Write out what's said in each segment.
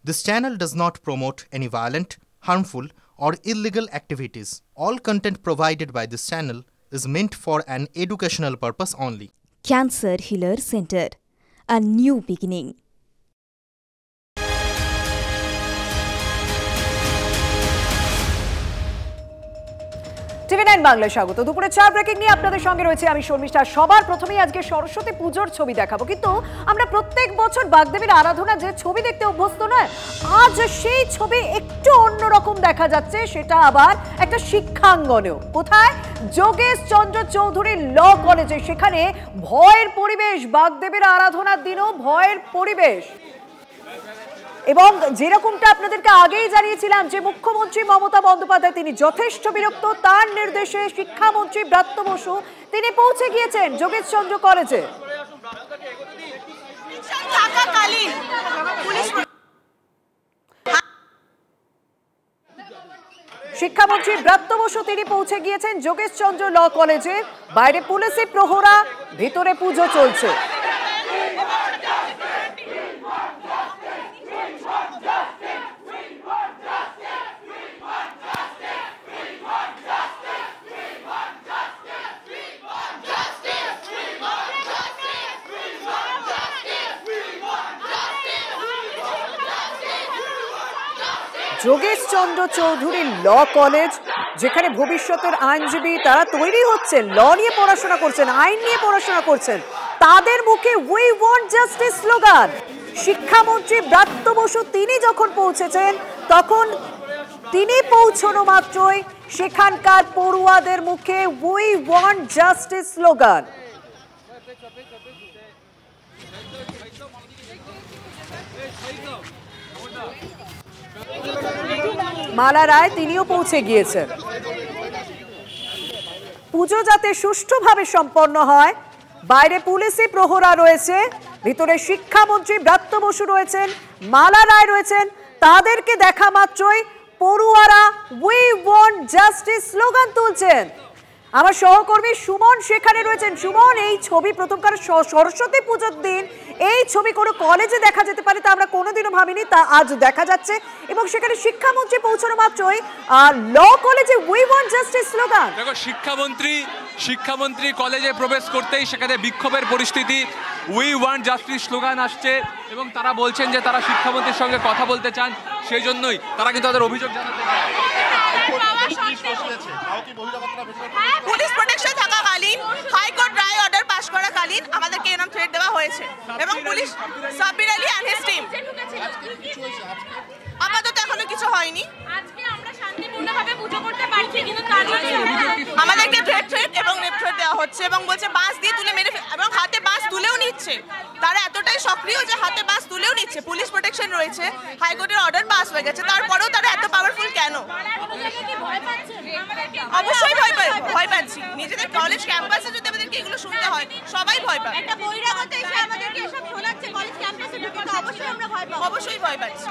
This channel does not promote any violent, harmful, or illegal activities. All content provided by this channel is meant for an educational purpose only. Cancer Healer Center, a new beginning. টিভি9 বাংলায় স্বাগত। দুপুরে 4 breaking নিয়ে আপনাদের সঙ্গে রয়েছে আমি শর্মিষ্ঠা। সবার প্রথমেই আজকে সরস্বতী পূজোর ছবি দেখাবো, কিন্তু আমরা প্রত্যেক বছর বাগদেবীর আরাধনা যে ছবি দেখতে অভ্যস্ত নয়, আজ সেই ছবি একটু অন্যরকম দেখা যাচ্ছে, সেটা আবার একটা শিক্ষাঙ্গনেও। কোথায়? যোগেশ চন্দ্র চৌধুরী ল কলেজে। সেখানে ভয়ের পরিবেশ, বাগদেবীর আরাধনার দিনও ভয়ের পরিবেশ। এবং যেরকমটা আপনাদেরকে আগেই জানিয়েছিলাম যে মুখ্যমন্ত্রী মমতা বন্দ্যোপাধ্যায় তিনি যথেষ্ট বিরক্ত, তার নির্দেশে শিক্ষামন্ত্রী ব্রাত্য বসু তিনি পৌঁছে গিয়েছেন যোগেশ চন্দ্র কলেজে। শিক্ষামন্ত্রী ব্রাত্য বসু তিনি পৌঁছে গিয়েছেন যোগেশ চন্দ্র ল কলেজে। বাইরে পুলিশি প্রহরা, ভিতরে পুজো চলছে। যোগেশ চন্দ্র চৌধুরী ল কলেজ, যেখানে ভবিষ্যতের আইনজীবী তারা তৈরি হচ্ছেন, ল নিয়ে পড়াশোনা করছেন, আইন নিয়ে পড়াশোনা করছেন, তাদের মুখে উই ওয়ান্ট জাস্টিস স্লোগান। শিক্ষামন্ত্রী ব্রাত্য বসু তিনি যখন পৌঁছেছেন, তখন তিনি পৌঁছানো মাত্রই সেখানকার পড়ুয়াদের মুখে উই ওয়ান্ট জাস্টিস স্লোগান। মালা রায় তিনিও পৌঁছে গিয়েছেন। পুজো যাতে সুষ্ঠুভাবে সম্পন্ন হয়, বাইরে পুলিশি প্রহরা রয়েছে, ভিতরে শিক্ষামন্ত্রী ব্রাত্য বসু রয়েছেন, মালা রায় রয়েছেন, তাদেরকে দেখা মাত্রই পড়ুয়ারা উই ওয়ান্ট জাস্টিস স্লোগান তুলছেন। আমার সহকর্মী সুমন সেখানে রয়েছেন। সুমন, এই ছবি প্রথমকার সরস্বতী পুজোর দিন এই ছবি কোনো কলেজে দেখা যেতে পারে তা আমরা কোনোদিনও ভাবিনি, তা আজ দেখা যাচ্ছে। এবং সেখানে শিক্ষামন্ত্রী পৌঁছানো মাত্রই ল কলেজে উই ওয়ান্ট জাস্টিস স্লোগান। দেখো, শিক্ষামন্ত্রী কলেজে প্রবেশ করতেই সেখানে বিক্ষোভের পরিস্থিতি, উই ওয়ান্ট জাস্টিস স্লোগান আসছে এবং তারা বলছেন যে তারা শিক্ষামন্ত্রীর সঙ্গে কথা বলতে চান, সেই জন্যই তারা কিন্তু তাদের অভিযোগ জানাতে চান। পুলিশ প্রোটেকশন থাকাকালীন, হাইকোর্ট রায় অর্ডার পাস করাকালীন আমাদেরকে এরকম থ্রেট দেওয়া হয়েছে এবং police Sabbir Ali and his team. আপাতত এখনো কিছু হয়নি। আজকে আমরা শান্তিপূর্ণভাবে পুজো করতে পারছি, কিন্তু তার জন্য আমাদেরকে থ্রেট এবং রেপ থ্রেট দেওয়া হচ্ছে এবং বলছে বাস দিয়ে তুলে মেরে, এবং হাতে বাস তুলেও নিচ্ছে। তারা এতটাই সক্রিয় যে হাতে বাস তুলেও নিচ্ছে। পুলিশ প্রোটেকশন রয়েছে, হাইকোর্টের অর্ডার পাস হয়ে গেছে, তারপরেও তারা এত পাওয়ারফুল কেন? অবশ্যই ভয় পাচ্ছি। নিজেদের কলেজ ক্যাম্পাসে যদি আমাদেরকে এগুলো শুনতে হয়, সবাই ভয় পায়। একটা বহিরাগত এসে আমাদেরকে এসব শোনাচ্ছে কলেজ ক্যাম্পাসে, কিন্তু অবশ্যই আমরা ভয় পাবো। অবশ্যই ভয় পাচ্ছি।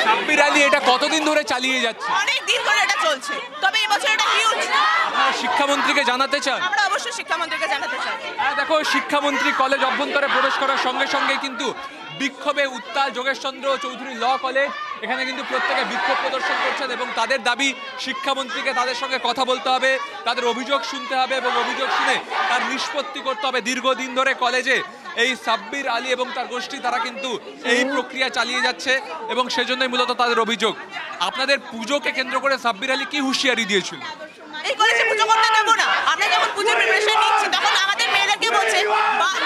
সাব্বির আলী এটা কতদিন ধরে চালিয়ে যাচ্ছে? অনেক দিন ধরে এটা চলছে, তবে এই বছর এটা হিউজ। শিক্ষামন্ত্রীকে জানাতে চান? আমরা অবশ্যই শিক্ষামন্ত্রীকে জানাতে চাই। দেখো, শিক্ষামন্ত্রী কলেজ অভ্যন্তরে প্রবেশ করার সঙ্গে সঙ্গে কিন্তু বিক্ষোভে উত্তাল যোগেশ চন্দ্র চৌধুরী ল কলেজ। এখানে কিন্তু প্রত্যেকে বিক্ষোভ প্রদর্শন করছেন এবং তাদের দাবি শিক্ষামন্ত্রীকে তাদের সঙ্গে কথা বলতে হবে, তাদের অভিযোগ শুনতে হবে এবং অভিযোগ শুনে তার নিষ্পত্তি করতে হবে। দীর্ঘদিন ধরে কলেজে এই সাব্বির আলী এবং তার গোষ্ঠী তারা কিন্তু এই প্রক্রিয়া চালিয়ে যাচ্ছে এবং সেজন্যই মূলত তাদের অভিযোগ। আপনাদের পুজোকে কেন্দ্র করে সাব্বির আলী কি হুঁশিয়ারি দিয়েছিল? এই কলেজে পুজো করতে দেবো না। আমরা যখন পুজোর প্রিপারেশন নিচ্ছি, তখন আমাদের মেয়েদেরকে বলছে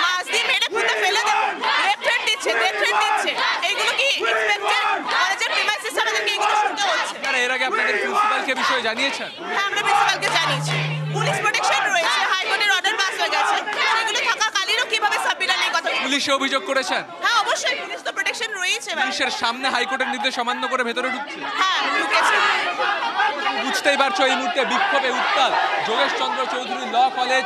মাছ দিয়ে মেরে ফুটে ফেলে দেবো, রেপ থ্রেট দিচ্ছে, ডেথ থ্রেট দিচ্ছে। এইগুলো কি এক্সপেক্টেড? কলেজের প্রিমাইসিস আমাদেরকে এগুলো শুনতে হচ্ছে। এর আগে আপনাদের প্রিন্সিপালকে বিষয়ে জানিয়েছেন? হ্যাঁ, আমরা প্রিন্সিপালকে জানিয়েছি। পুলিশ প্রোটেকশন রয়েছে, হাইকোর্টের অর্ডার পাস হয়ে গেছে, সেগুলো থাকাকালীনও কিভাবে সাব্বির আলী কথা? পুলিশে অভিযোগ করেছেন? হ্যাঁ, অবশ্যই। পুলিশ তো প্রোটেকশন রয়েছে। পুলিশের সামনে হাইকোর্টের নির্দেশ অমান্য করে ভেতরে ঢুকছে? হ্যাঁ, ঢুকেছে। বুঝতেই পারছো এই মুহূর্তে বিক্ষোভে উত্তাল যোগেশ চন্দ্র চৌধুরী ল কলেজ।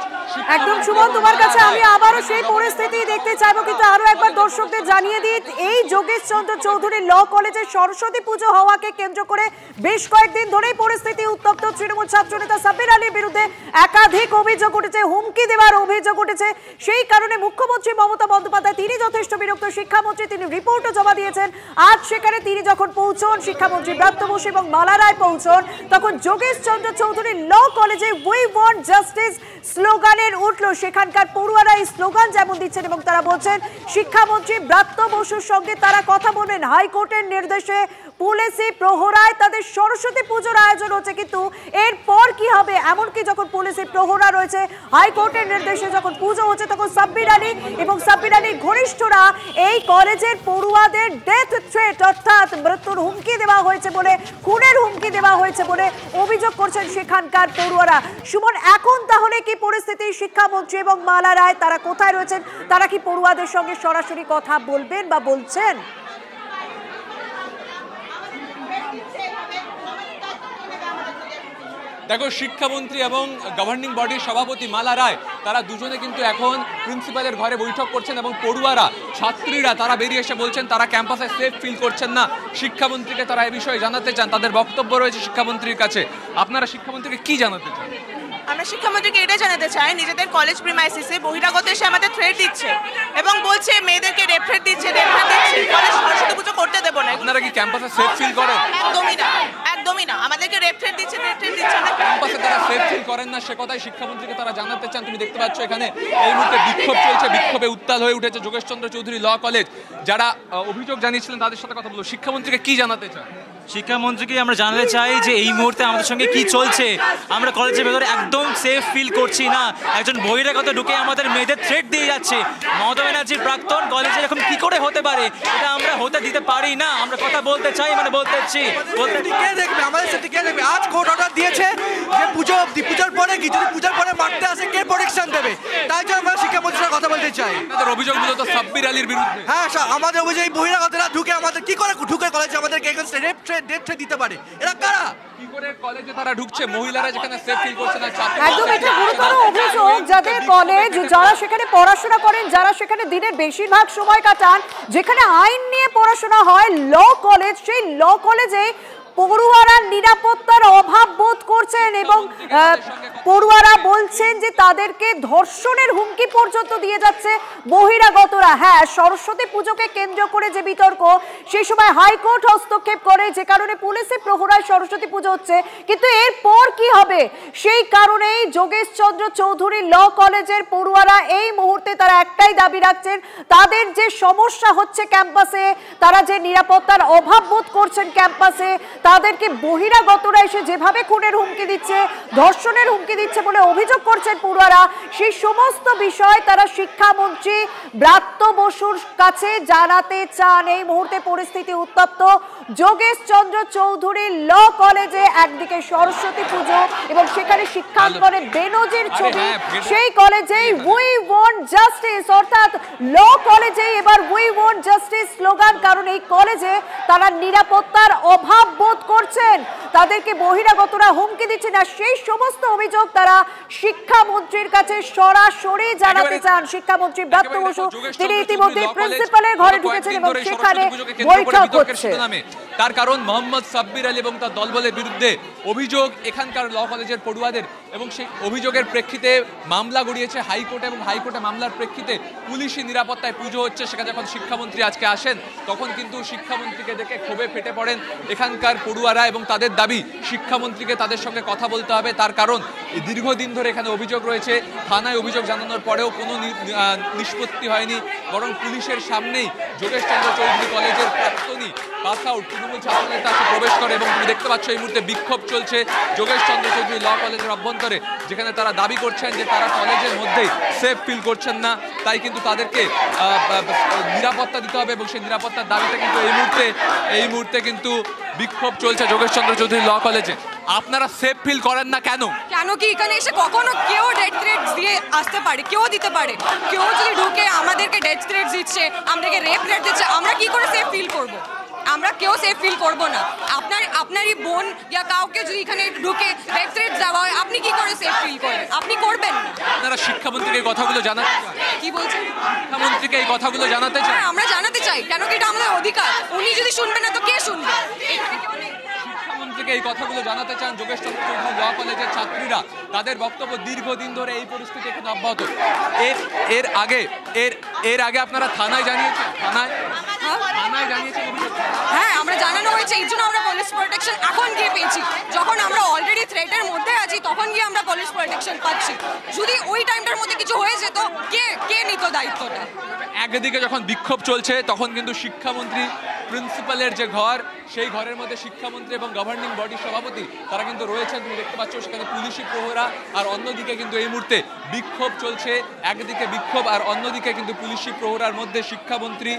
একদম সুমন, তোমার কাছে আমি আবারও সেই পরিস্থিতি দেখতে চাইবো, কিন্তু আরো একবার দর্শকদের জানিয়ে দিই, এই যোগেশ চন্দ্র চৌধুরী ল কলেজে সরস্বতী পুজো হওয়াকে কেন্দ্র করে বেশ কয়েকদিন ধরেই পরিস্থিতি উত্তপ্ত। তৃণমূল ছাত্র নেতা সাব্বির আলীর বিরুদ্ধে একাধিক অভিযোগ উঠেছে, হুমকি দেওয়ার অভিযোগ উঠেছে। সেই কারণে মুখ্যমন্ত্রী মমতা বন্দ্যোপাধ্যায় তিনি যথেষ্ট বিরক্ত। শিক্ষামন্ত্রী তিনি রিপোর্টও জমা দিয়েছেন। আজ সেখানে তিনি যখন পৌঁছন, শিক্ষামন্ত্রী ব্রাত্য বসু এবং মালা রায় পৌঁছন, তখন যোগেশ চন্দ্র চৌধুরী ল কলেজে উই ওয়ান্ট জাস্টিস স্লোগানের উঠলো। সেখানকার পড়ুয়ারা এই স্লোগান যেমন দিচ্ছেন এবং তারা বলছেন শিক্ষামন্ত্রী ব্রাত্য বসুর সঙ্গে তারা কথা বলবেন। হাইকোর্টের নির্দেশে পুলিশি প্রহরায় তাদের সরস্বতী পুজোর আয়োজন হচ্ছে, কিন্তু এরপর কি হবে? এমনকি যখন পুলিশি প্রহরা রয়েছে, হাইকোর্টের নির্দেশে যখন পুজো হচ্ছে, তখন সাব্বির আলী এবং সাব্বির আলীর ঘনিষ্ঠরা এই কলেজের পড়ুয়াদের ডেথ থ্রেট অর্থাৎ মৃত্যুর হুমকি দেওয়া হয়েছে বলে, খুনের হুমকি দেওয়া হয়েছে বলে অভিযোগ করছেন সেখানকার পড়ুয়ারা। সুমন, এখন তাহলে কি পরিস্থিতি? শিক্ষামন্ত্রী এবং মালা রায় তারা কোথায় রয়েছেন? তারা কি পড়ুয়াদের সঙ্গে সরাসরি কথা বলবেন বা বলছেন? দেখো, শিক্ষামন্ত্রী এবং গভর্নিং বডির সভাপতি মালা রায় তারা দুজনে কিন্তু এখন প্রিন্সিপালের ঘরে বৈঠক করছেন এবং পড়ুয়ারা, ছাত্রীরা তারা বেরিয়ে এসে বলছেন তারা ক্যাম্পাসে সেফ ফিল করছেন না। শিক্ষামন্ত্রীকে তারা এই বিষয়ে জানাতে চান, তাদের বক্তব্য রয়েছে শিক্ষামন্ত্রীর কাছে। আপনারা শিক্ষামন্ত্রীকে কি জানাতে চান? আমরা শিক্ষামন্ত্রীকে এটাই জানাতে চাই, নিজেদের কলেজ প্রিমাইসিসে বহিরাগত এসে আমাদের থ্রেট দিচ্ছে এবং বলছে মেয়েদেরকে রেপ থ্রেট দিচ্ছে, কলেজ সরস্বতী পুজো করতে দেবো না। আপনারা কি ক্যাম্পাসে সেফ ফিল করেন? একদমই না, একদমই না। আমাদেরকে রেপ থ্রেট দিচ্ছে, আমরা ক্যাম্পাসে তারা সেফ ফিল করেন না, সে কথাই শিক্ষামন্ত্রীকে তারা জানাতে চান। তুমি দেখতে পাচ্ছ এখানে এই মুহূর্তে বিক্ষোভ চলছে, বিক্ষোভে উত্তাল হয়ে উঠেছে যোগেশ চন্দ্র চৌধুরী ল কলেজ। যারা অভিযোগ জানিয়েছিলেন তাদের সাথে কথা বলবো। শিক্ষামন্ত্রীকে কি জানাতে চান? শিক্ষামন্ত্রীকে আমরা জানাতে চাই যে এই মুহূর্তে আমাদের সঙ্গে কি চলছে। আমরা কলেজের ভেতরে একদম সেফ ফিল করছি না। একজন বহিরাগত ঢুকে আমাদের মেয়েদের থ্রেট দিয়ে যাচ্ছে। মমতা ব্যানার্জির প্রাক্তন কলেজে এরকম কি করে হতে পারে? এটা আমরা হতে দিতে পারি না। আমরা কথা বলতে চাই, মানে বলতেছি। কে দেখবে আমাদের সাথে? কে দেখবে? আজ কোর্ট অর্ডার দিয়েছে যে পুজোর পরে কি, যদি পুজোর পরে মারতে আসে কে প্রোটেকশন দেবে? তাই জন্য আমরা শিক্ষামন্ত্রীর কথা বলতে চাই। আপনাদের অভিযোগগুলো তো সাব্বির আলীর বিরুদ্ধে। হ্যাঁ, আমাদের অভিযোগ এই বহিরাগতরা ঢুকে আমাদের কি করে ঢুকে কলেজে আমাদেরকে এগেইনস্ট রেপ থ্রেট দিতে পারে। এরা কারা? কি করে কলেজে তারা ঢুকছে? মহিলারা যেখানে সেফ ফিল করছে না, একদম এটা গুরুতর অভিযোগ। যাদের কলেজ, যারা সেখানে পড়াশোনা করেন, যারা সেখানে দিনের বেশিরভাগ সময় কাটান, যেখানে আইন নিয়ে পড়াশোনা হয়, ল কলেজ, সেই ল কলেজে পড়ুয়ারা নিরাপত্তার অভাব বোধ করছেন এবং পড়ুয়ারা বলছেন যে তাদেরকে ধর্ষণের হুমকি পর্যন্ত দিয়ে যাচ্ছে বহিরাগতরা। হ্যাঁ, সরস্বতী পুজোকে কেন্দ্র করে যে বিতর্ক, সেই সময় হাইকোর্ট হস্তক্ষেপ করে, যে কারণে পুলিশি প্রহরায় সরস্বতী পুজো হচ্ছে, কিন্তু এরপর কি হবে? সেই কারণেই যোগেশ চন্দ্র চৌধুরী ল কলেজের পড়ুয়ারা এই মুহূর্তে তারা একটাই দাবি রাখছেন, তাদের যে সমস্যা হচ্ছে ক্যাম্পাসে, তারা যে নিরাপত্তার অভাব বোধ করছেন ক্যাম্পাসে, তাদেরকে বহিরাগতরা এসে যেভাবে খুনের হুমকি দিচ্ছে, ধর্ষণের হুমকি দিচ্ছে বলে অভিযোগ করছেন পড়ুয়ারা, সেই সমস্ত বিষয় তারা শিক্ষামন্ত্রী ব্রাত্য বসুর কাছে জানাতে চান। এই মুহূর্তে পরিস্থিতি উত্তপ্ত। যোগেশ চন্দ্র চৌধুরী ল কলেজে একদিকে সরস্বতী পুজো এবং সেখানে শিক্ষাঙ্গনে বেনজির ছবি, সেই কলেজেই উই ওয়ান্ট জাস্টিস অর্থাৎ ল কলেজেই এবার উই ওয়ান্ট জাস্টিস স্লোগান। কারণ এই কলেজে তারা নিরাপত্তার অভাব বোধ করছেন, তাদেরকে বহিরাগতরা হুমকি দিচ্ছে না, সেই সমস্ত অভিযোগ তারা শিক্ষামন্ত্রীর কাছে সরাসরি জানাতে চান। শিক্ষামন্ত্রী ব্রাত্য বসু তিনি ইতিমধ্যে প্রিন্সিপালের ঘরে ঢুকেছেন এবং সেখানে বৈঠক হচ্ছে। তার কারণ মোহাম্মদ সাব্বির আলী এবং তার দলবলের বিরুদ্ধে অভিযোগ এখানকার ল কলেজের পড়ুয়াদের, এবং সেই অভিযোগের প্রেক্ষিতে মামলা গড়িয়েছে হাইকোর্টে এবং হাইকোর্টে মামলার প্রেক্ষিতে পুলিশি নিরাপত্তায় পুজো হচ্ছে। সেখানে যখন শিক্ষামন্ত্রী আজকে আসেন তখন কিন্তু শিক্ষামন্ত্রীকে দেখে ক্ষোভে ফেটে পড়েন এখানকার পড়ুয়ারা এবং তাদের দাবি শিক্ষামন্ত্রীকে তাদের সঙ্গে কথা বলতে হবে। তার কারণ দীর্ঘদিন ধরে এখানে অভিযোগ রয়েছে, থানায় অভিযোগ জানানোর পরেও কোনো নিষ্পত্তি হয়নি, বরং পুলিশের সামনেই যোগেশ চন্দ্র চৌধুরী কলেজের প্রাক্তনী পাস আউট তৃণমূল ছাত্র নেতা প্রবেশ করে এবং তুমি দেখতে পাচ্ছ এই মুহূর্তে বিক্ষোভ চলছে যোগেশ চন্দ্র চৌধুরী ল কলেজের অভ্যন্তরে, যেখানে তারা দাবি করছেন যে তারা কলেজের মধ্যেই সেফ ফিল করছেন না, তাই কিন্তু তাদেরকে নিরাপত্তা দিতে হবে এবং সেই নিরাপত্তার দাবিতে কিন্তু এই মুহূর্তে কিন্তু বিক্ষোভ চলছে যোগেশ চন্দ্র চৌধুরী ল কলেজে। আপনারা সেফ ফিল করেন না কেন? কেন কি এখানে এসে কখনো কেউ ডেথ থ্রেটস দিয়ে আসতে পারে? কেউ দিতে পারে? কেউ যদি ঢুকে আমাদেরকে ডেথ থ্রেটস দিচ্ছে, আমাদেরকে রেপ থ্রেট দিচ্ছে, আমরা কি করে সেফ ফিল করব? আমরা কেউ কেউ সেফ ফিল করবো না। আপনারই বোন ইয়া কাউকে যদি এখানে ঢুকে ডেথ থ্রেট দেওয়া হয়, আপনি কি করে সেফ ফিল করবেন? আপনি করবেন না। আপনারা শিক্ষামন্ত্রীকে এই কথাগুলো জানাতে কি বলছেন? শিক্ষামন্ত্রীকে এই কথাগুলো জানাতে চান? হ্যাঁ, আমরা জানাতে চাই, কেন কি এটা আমাদের অধিকার। উনি যদি শুনবেন না তো কে শুনবে? শিক্ষামন্ত্রীকে এই কথাগুলো জানাতে চান যোগেশ চন্দ্র চৌধুরী ল কলেজের ছাত্রীরা। তাদের বক্তব্য দীর্ঘদিন ধরে এই পরিস্থিতি এখন অব্যাহত। এর আগে আপনারা থানায় জানিয়েছেন? থানায় জানিয়েছেন? হ্যাঁ, আমরা জানানো হয়েছে, এই জন্য আমরা পুলিশ প্রোটেকশন এখন গিয়ে পেয়েছি। যখন আমরা অলরেডি থ্রেটের মধ্যে আছি তখন গিয়ে আমরা পুলিশ প্রোটেকশন পাচ্ছি। যদি ওই টাইমটার মধ্যে কিছু হয়ে যেত, কে নিত দায়িত্বটা? একদিকে যখন বিক্ষোভ চলছে তখন কিন্তু শিক্ষামন্ত্রী প্রিন্সিপালের যে ঘর, সেই ঘরের মধ্যে শিক্ষামন্ত্রী এবং গভর্নিং বডির সভাপতি তারা কিন্তু রয়েছেন, তুমি দেখতে পাচ্ছ সেখানে পুলিশি প্রহরা। আর অন্যদিকে কিন্তু এই মুহূর্তে বিক্ষোভ চলছে, একদিকে বিক্ষোভ আর অন্যদিকে কিন্তু পুলিশি প্রহরার মধ্যে শিক্ষামন্ত্রী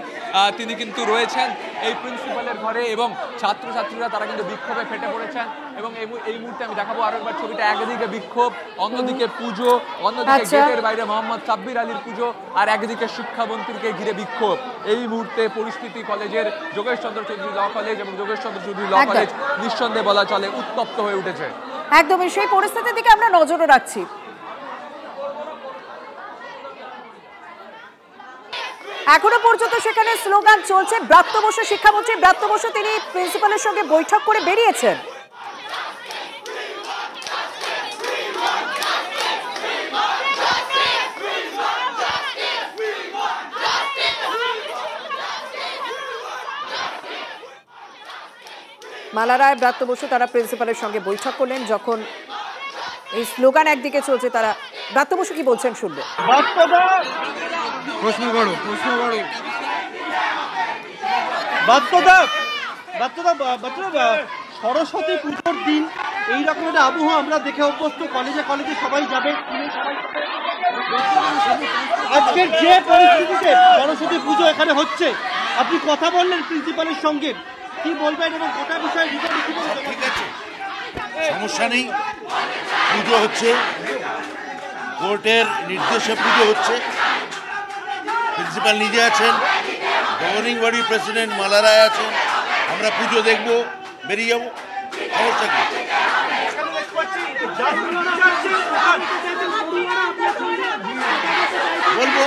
তিনি কিন্তু রয়েছেন এই প্রিন্সিপালের ঘরে, এবং ছাত্রছাত্রীরা তারা কিন্তু বিক্ষোভে ফেটে পড়েছেন। এবং এই মুহূর্তে আমি দেখাবো আরো একবার ছবিটা, একদিকে বিক্ষোভ, অন্যদিকে পুজো, অন্যদিকে গেটের বাইরে মোহাম্মদ সাব্বির আলীর পুজো, আর একদিকে শিক্ষামন্ত্রীকে ঘিরে বিক্ষোভ। এই মুহূর্তে পরিস্থিতি কলেজের যোগেশ চন্দ্র চৌধুরী ল কলেজ এবং যোগেশ চন্দ্র চৌধুরী ল কলেজ নিঃসন্দেহে বলা চলে উত্তপ্ত হয়ে উঠেছে। একদমই সেই পরিস্থিতির দিকে আমরা নজরও রাখছি। এখনো পর্যন্ত সেখানে স্লোগান চলছে। ব্রাত্য বসু, শিক্ষামন্ত্রী ব্রাত্য বসু, তিনি প্রিন্সিপালের সঙ্গে বৈঠক করে বেরিয়েছেন। মালা রায়, ব্রাত্য বসু তারা প্রিন্সিপালের সঙ্গে বৈঠক করলেন। যখন এই স্লোগান একদিকে চলছে, তারা ব্রাত্য বসু কি বলছেন শুনবে। সরস্বতী পুজোর দিন এইরকম একটা আবহাওয়া আমরা দেখে অভ্যস্ত। কলেজে সবাই যাবে। আজকের যে পরিস্থিতিতে সরস্বতী পুজো এখানে হচ্ছে, আপনি কথা বললেন প্রিন্সিপালের সঙ্গে, কি বলবেন এবং গোটা বিষয়ে ঠিক আছে? সমস্যা নেই, পুজো হচ্ছে, কোর্টের নির্দেশে পুজো হচ্ছে, প্রিন্সিপাল নিজে আছেন, গভর্নিং বডি প্রেসিডেন্ট মালা রায় আছেন, আমরা পুজো দেখব, বেরিয়ে যাবো, সমস্যা কি? বলবো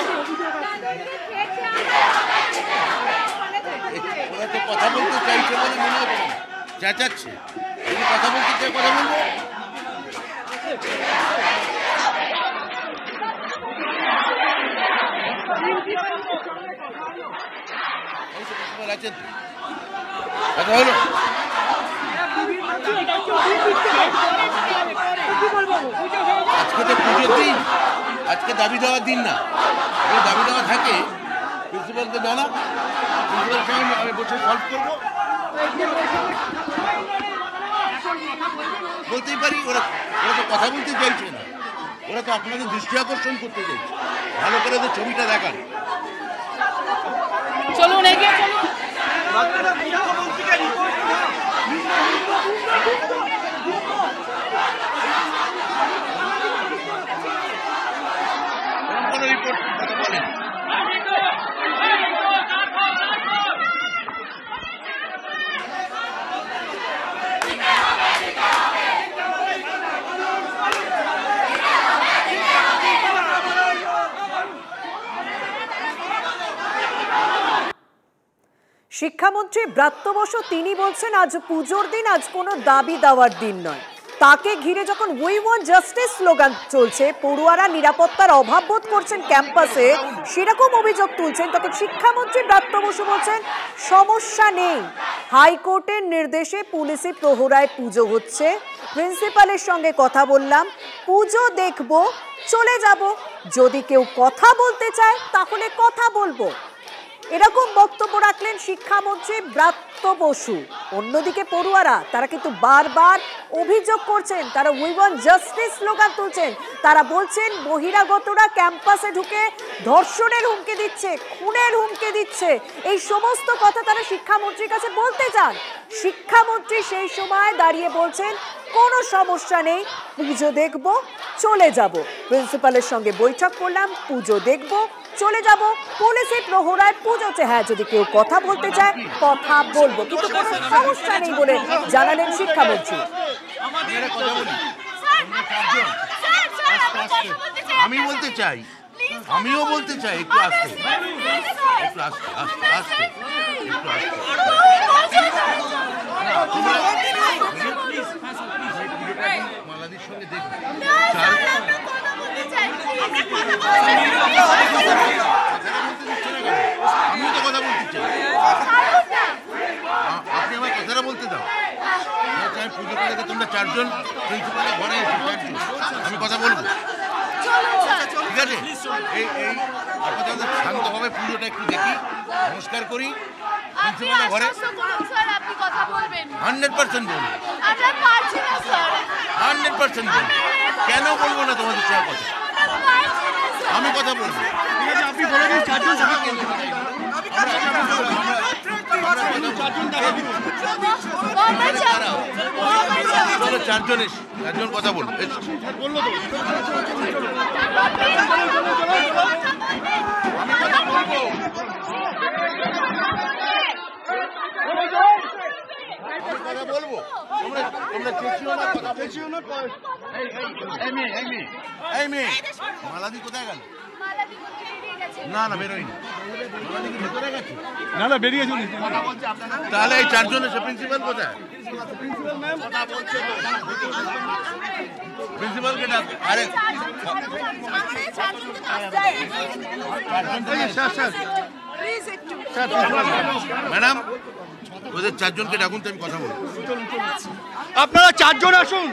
ওরা তো কথা বলতে চাইছে বলে মনে হচ্ছে, চেঁচাচ্ছে, কথা বলতে চাই, কথা বলবো। আছেন কথা হলো, আজকে তো পুজোর দিন, আজকে দাবি দেওয়ার দিন না। দাবি দেওয়া থাকে প্রিন্সিপালকে জানা, প্রিন্সিপালের সঙ্গে আমি বসে সলভ করবো, বলতেই পারি। ওরা তো কথা বলতে চাইছে না, ওরা তো আপনাদের দৃষ্টি আকর্ষণ করতে চাইছে, ভালো করে তো ছবিটা দেখান। চলুন এগিয়ে চলুন। শিক্ষামন্ত্রী ব্রাত্য বসু তিনি বলছেন আজ পুজোর দিন, আজ কোনো দাবি দেওয়ার দিন নয়। তাকে ঘিরে যখন উই ওয়ান্ট জাস্টিস স্লোগান চলছে, পড়ুয়ারা নিরাপত্তার অভাব বোধ করছেন ক্যাম্পাসে, সেরকম অভিযোগ তুলছেন, তখন শিক্ষামন্ত্রী ব্রাত্য বসু বলছেন সমস্যা নেই, হাইকোর্টের নির্দেশে পুলিশি প্রহরায় পুজো হচ্ছে, প্রিন্সিপালের সঙ্গে কথা বললাম, পুজো দেখব, চলে যাব, যদি কেউ কথা বলতে চায় তাহলে কথা বলবো। এরকম বক্তব্য রাখলেন শিক্ষামন্ত্রী ব্রাত্য বসু। অন্যদিকে পড়ুয়ারা তারা কিন্তু বারবার অভিযোগ করছেন, তারা উই ওয়ান্ট জাস্টিস স্লোগান তুলছেন। তারা বলছেন বহিরাগতরা ক্যাম্পাসে ঢুকে ধর্ষণের হুমকি দিচ্ছে, খুনের হুমকি দিচ্ছে, এই সমস্ত কথা তারা শিক্ষামন্ত্রীর কাছে বলতে চান। শিক্ষামন্ত্রী সেই সময় দাঁড়িয়ে বলছেন কোনো সমস্যা নেই, পুজো দেখব, চলে যাব, প্রিন্সিপালের সঙ্গে বৈঠক করলাম, পুজো দেখব, চলে যাব পুলিশি প্রহরায় পুজোতে। হ্যাঁ, যদি কেউ কথা বলতে চায় কথা বলবো, কিন্তু কোনো সমস্যা নেই বলে জানালেন শিক্ষামন্ত্রী। আমি বলতে চাই, আমিও বলতে চাই, একটু আস্তে, একটু আস্তে, আস্তে আস্তে, একটু আস্তে। মালাদির সঙ্গে দেখুন, আমিও তো কথা বলতে চাই, আপনি আমার কথাটা বলতে দাও। পুজো করে তোমরা চারজন প্রিন্সিপালের ঘরে এসে আমি কথা বলবো, ঠিক আছে? এই শান্তভাবে পুজোটা একটু দেখি, নমস্কার করি প্রিন্সিপালের ঘরে। 100% বলবো, 100% বলবো। কেন বলবো না তোমাদের সঙ্গে কথা? আমি কথা বলবো। আপনি বলে দিন চারজন চারজন কথা বলবো। বলবো মালাদি কোথায় গেল? না না বেরোয়নি, না না বেরিয়ে চলি। তাহলে এই চারজন এসে প্রিন্সিপাল কোথায়? প্রিন্সিপালকে ডাক। আরে ম্যাডাম, ওদের চারজনকে ডাকুন তো আমি কথা বলবো। আপনারা চারজন আসুন।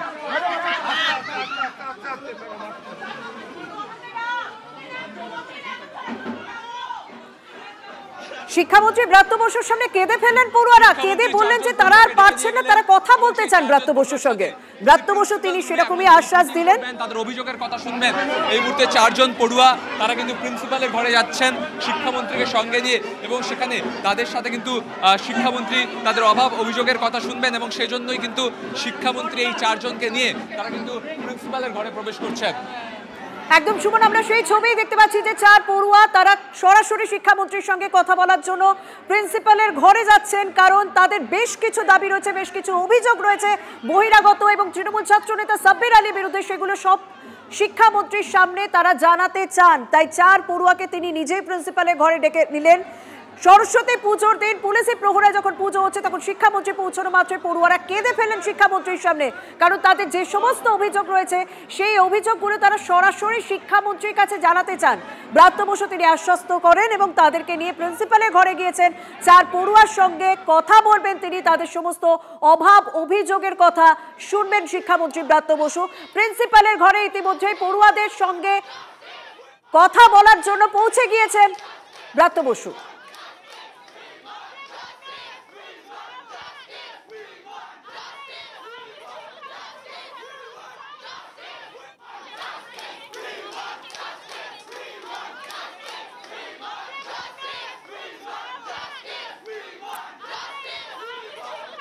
শিক্ষামন্ত্রী ব্রাত্য বসুর সামনে কেঁদে ফেললেন পড়ুয়ারা, কেঁদে বললেন যে তারা আর পারছেন না, তারা কথা বলতে চান ব্রাত্য বসুর সঙ্গে। ব্রাত্য বসু তিনি সেরকমই আশ্বাস দিলেন, তাদের অভিযোগের কথা শুনবেন। এই মুহূর্তে চারজন পড়ুয়া তারা কিন্তু প্রিন্সিপালের ঘরে যাচ্ছেন শিক্ষামন্ত্রীকে সঙ্গে নিয়ে, এবং সেখানে তাদের সাথে কিন্তু শিক্ষামন্ত্রী তাদের অভাব অভিযোগের কথা শুনবেন, এবং সেই জন্যই কিন্তু শিক্ষামন্ত্রী এই চারজনকে নিয়ে তারা কিন্তু প্রিন্সিপালের ঘরে প্রবেশ করছেন। একদম সুমন, আমরা সেই ছবি দেখতে পাচ্ছি যে চার পড়ুয়া তারা সরাসরি শিক্ষামন্ত্রীর সঙ্গে কথা বলার জন্য প্রিন্সিপালের ঘরে যাচ্ছেন, কারণ তাদের বেশ কিছু দাবি রয়েছে, বেশ কিছু অভিযোগ রয়েছে বহিরাগত এবং তৃণমূল ছাত্র নেতা সাব্বির আলীর বিরুদ্ধে। সেগুলো সব শিক্ষামন্ত্রীর সামনে তারা জানাতে চান, তাই চার পড়ুয়াকে তিনি নিজেই প্রিন্সিপালের ঘরে ডেকে নিলেন। সরস্বতী পুজোর দিন পুলিশি প্রহরায় যখন পুজো হচ্ছে তখন শিক্ষামন্ত্রী পৌঁছানো মাত্র পড়ুয়ারা কেঁদে ফেলেন শিক্ষামন্ত্রীর সামনে, কারণ তাদের যে সমস্ত অভিযোগ রয়েছে সেই অভিযোগগুলো তারা সরাসরি শিক্ষামন্ত্রীর কাছে জানাতে চান। ব্রাত্য বসু তিনি আশ্বস্ত করেন এবং তাদেরকে নিয়ে প্রিন্সিপালের ঘরে গিয়েছেন, চার পড়ুয়ার সঙ্গে কথা বলবেন তিনি, তাদের সমস্ত অভাব অভিযোগের কথা শুনবেন শিক্ষামন্ত্রী ব্রাত্য বসু। প্রিন্সিপালের ঘরে ইতিমধ্যেই পড়ুয়াদের সঙ্গে কথা বলার জন্য পৌঁছে গিয়েছেন ব্রাত্য বসু।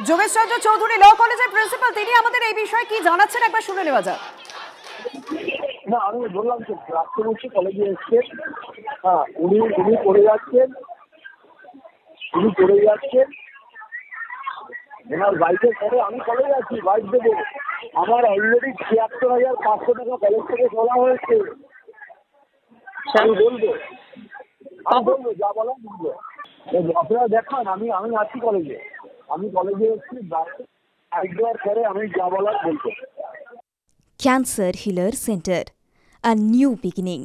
যোগেশ চন্দ্র চৌধুরী ল কলেজের প্রিন্সিপাল, তিনি আমাদের এই বিষয়ে কি জানাচ্ছেন একবার শুনে নেওয়া যাক। না, আমি বললাম যে রাষ্ট্রপতি কলেজে এসছেন, হ্যাঁ উনি পড়ে যাচ্ছেন, ওনার বাইকের পরে আমি কলেজে আছি, বাইক দেবো। আমার অলরেডি ৭৬,৫০০ টাকা কলেজ থেকে তোলা হয়েছে। আমি বলবো যা বলার বলবো, আপনারা দেখান। আমি আছি কলেজে, আমি কলেজে এসেছি, বাইক দেওয়ার পরে আমি যা বলার বলবো। Cancer Healer Center, a new beginning.